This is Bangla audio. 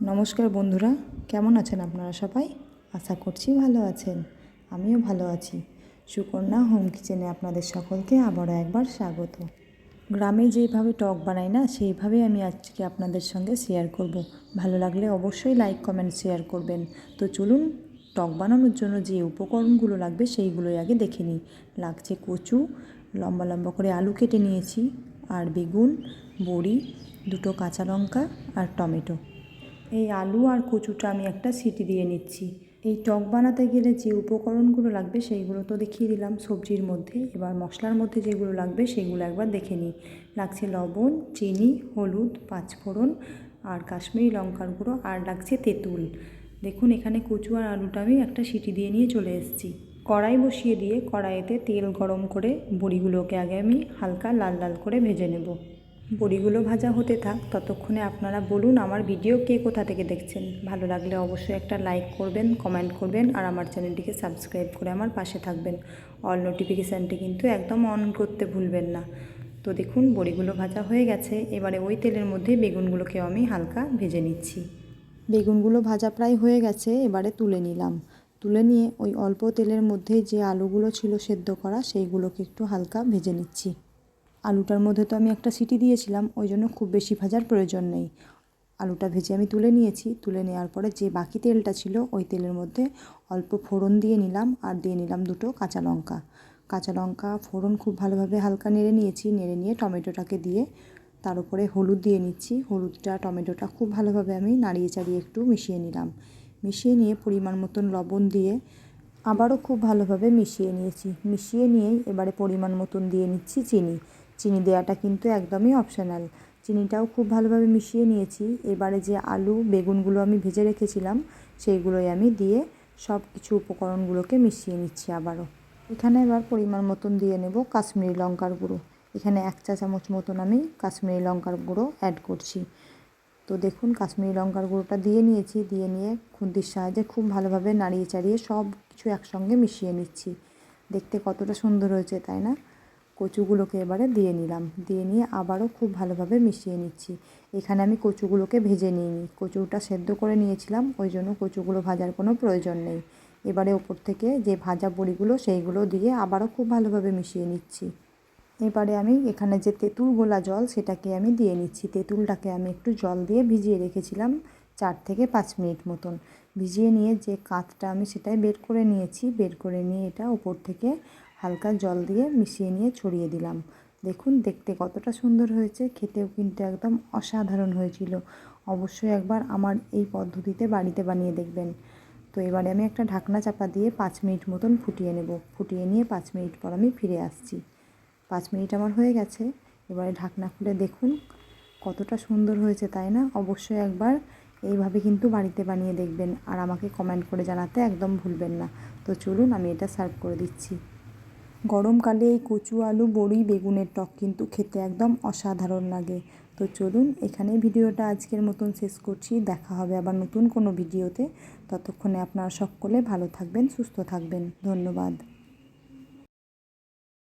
নমস্কার বন্ধুরা, কেমন আছেন আপনারা সবাই? আশা করছি ভালো আছেন। আমিও ভালো আছি। সুকন্যা হোম কিচেনে আপনাদের সকলকে আবারও একবার স্বাগত। গ্রামে যেভাবে টক বানাই না, সেইভাবে আমি আজকে আপনাদের সঙ্গে শেয়ার করব। ভালো লাগলে অবশ্যই লাইক কমেন্ট শেয়ার করবেন। তো চলুন, টক বানানোর জন্য যে উপকরণগুলো লাগবে সেইগুলোই আগে দেখে নিই। লাগছে কচু, লম্বা লম্বা করে আলু কেটে নিয়েছি, আর বেগুন, বড়ি, দুটো কাঁচা লঙ্কা আর টমেটো। এই আলু আর কচুটা আমি একটা সিটি দিয়ে নিচ্ছি। এই টক বানাতে গেলে যে উপকরণগুলো লাগবে সেইগুলো তো দেখিয়ে দিলাম সবজির মধ্যে। এবার মশলার মধ্যে যেগুলো লাগবে সেগুলো একবার দেখে নিই। লাগছে লবণ, চিনি, হলুদ, পাঁচফোড়ন আর কাশ্মীরি লঙ্কার গুঁড়ো, আর লাগছে তেঁতুল। দেখুন, এখানে কচু আর আলুটা আমি একটা সিটি দিয়ে নিয়ে চলে এসেছি। কড়াই বসিয়ে দিয়ে কড়াইতে তেল গরম করে বড়িগুলোকে আগে আমি হালকা লাল লাল করে ভেজে নেব। বড়িগুলো ভাজা হতে থাক, ততক্ষণে আপনারা বলুন আমার ভিডিও কে কোথা থেকে দেখছেন। ভালো লাগলে অবশ্যই একটা লাইক করবেন, কমেন্ট করবেন, আর আমার চ্যানেলটিকে সাবস্ক্রাইব করে আমার পাশে থাকবেন। অল নোটিফিকেশানটি কিন্তু একদম অন করতে ভুলবেন না। তো দেখুন, বড়িগুলো ভাজা হয়ে গেছে। এবারে ওই তেলের মধ্যে বেগুনগুলোকেও আমি হালকা ভেজে নিচ্ছি। বেগুনগুলো ভাজা প্রায় হয়ে গেছে, এবারে তুলে নিলাম। তুলে নিয়ে ওই অল্প তেলের মধ্যে যে আলুগুলো ছিল সেদ্ধ করা, সেইগুলোকে একটু হালকা ভেজে নিচ্ছি। আলুটার মধ্যে তো আমি একটা সিটি দিয়েছিলাম, ওই জন্য খুব বেশি ভাজার প্রয়োজন নেই। আলুটা ভেজে আমি তুলে নিয়েছি। তুলে নেওয়ার পরে যে বাকি তেলটা ছিল ওই তেলের মধ্যে অল্প ফোড়ন দিয়ে নিলাম, আর দিয়ে নিলাম দুটো কাঁচা লঙ্কা। কাঁচা লঙ্কা ফোড়ন খুব ভালোভাবে হালকা নেড়ে নিয়েছি। নেড়ে নিয়ে টমেটোটাকে দিয়ে তার উপরে হলুদ দিয়ে নিচ্ছি। হলুদটা টমেটোটা খুব ভালোভাবে আমি নাড়িয়ে চাড়িয়ে একটু মিশিয়ে নিলাম। মিশিয়ে নিয়ে পরিমাণ মতন লবণ দিয়ে আবারও খুব ভালোভাবে মিশিয়ে নিয়েছি। মিশিয়ে নিয়েই এবারে পরিমাণ মতন দিয়ে নিচ্ছি চিনি। চিনি দেওয়াটা কিন্তু একদমই অপশনাল। চিনিটাও খুব ভালোভাবে মিশিয়ে নিয়েছি। এবারে যে আলু বেগুনগুলো আমি ভেজে রেখেছিলাম সেইগুলোই আমি দিয়ে সব কিছু উপকরণগুলোকে মিশিয়ে নিচ্ছি আবারও। এখানে এবার পরিমাণ মতন দিয়ে নেব কাশ্মীরি লঙ্কার গুঁড়ো। এখানে 1 চা চামচ মতন আমি কাশ্মীরি লঙ্কার গুঁড়ো অ্যাড করছি। তো দেখুন, কাশ্মীরি লঙ্কার গুঁড়োটা দিয়ে নিয়েছি। দিয়ে নিয়ে খুন্তির সাহায্যে খুব ভালোভাবে নাড়িয়ে চাড়িয়ে সব কিছু একসঙ্গে মিশিয়ে নিচ্ছি। দেখতে কতটা সুন্দর হয়েছে, তাই না? কচুগুলোকে এবারে দিয়ে নিলাম। দিয়ে নিয়ে আবারও খুব ভালোভাবে মিশিয়ে নিচ্ছি। এখানে আমি কচুগুলোকে ভেজে নিইনি, কচুটা সেদ্ধ করে নিয়েছিলাম, ওই জন্য কচুগুলো ভাজার কোনো প্রয়োজন নেই। এবারে ওপর থেকে যে ভাজা বড়িগুলো সেইগুলো দিয়ে আবারও খুব ভালোভাবে মিশিয়ে নিচ্ছি। এবারে আমি এখানে যে তেঁতুল গোলা জল সেটাকে আমি দিয়ে নিচ্ছি। তেঁতুলটাকে আমি একটু জল দিয়ে ভিজিয়ে রেখেছিলাম 4 থেকে 5 মিনিট মতন। ভিজিয়ে নিয়ে যে কাঁচটা আমি সেটাই বের করে নিয়েছি। বের করে নিয়ে এটা উপর থেকে হালকা জল দিয়ে মিশিয়ে নিয়ে ছড়িয়ে দিলাম। দেখুন, দেখতে কতটা সুন্দর হয়েছে, খেতেও কিন্তু একদম অসাধারণ হয়েছিল। অবশ্যই একবার আমার এই পদ্ধতিতে বাড়িতে বানিয়ে দেখবেন। তো এবারে আমি একটা ঢাকনা চাপা দিয়ে 5 মিনিট মতন ফুটিয়ে নেব। ফুটিয়ে নিয়ে 5 মিনিট পর আমি ফিরে আসছি। 5 মিনিট আমার হয়ে গেছে। এবারে ঢাকনা খুলে দেখুন কতটা সুন্দর হয়েছে, তাই না? অবশ্যই একবার এইভাবে কিন্তু বাড়িতে বানিয়ে দেখবেন, আর আমাকে কমেন্ট করে জানাতে একদম ভুলবেন না। তো চলুন, আমি এটা সার্ভ করে দিচ্ছি। গরমকালে এই কচু আলু বড়ি বেগুনের টক কিন্তু খেতে একদম অসাধারণ লাগে। তো চলুন, এখানেই ভিডিওটা আজকের মতন শেষ করছি। দেখা হবে আবার নতুন কোনো ভিডিওতে। ততক্ষণে আপনারা সকলে ভালো থাকবেন, সুস্থ থাকবেন। ধন্যবাদ।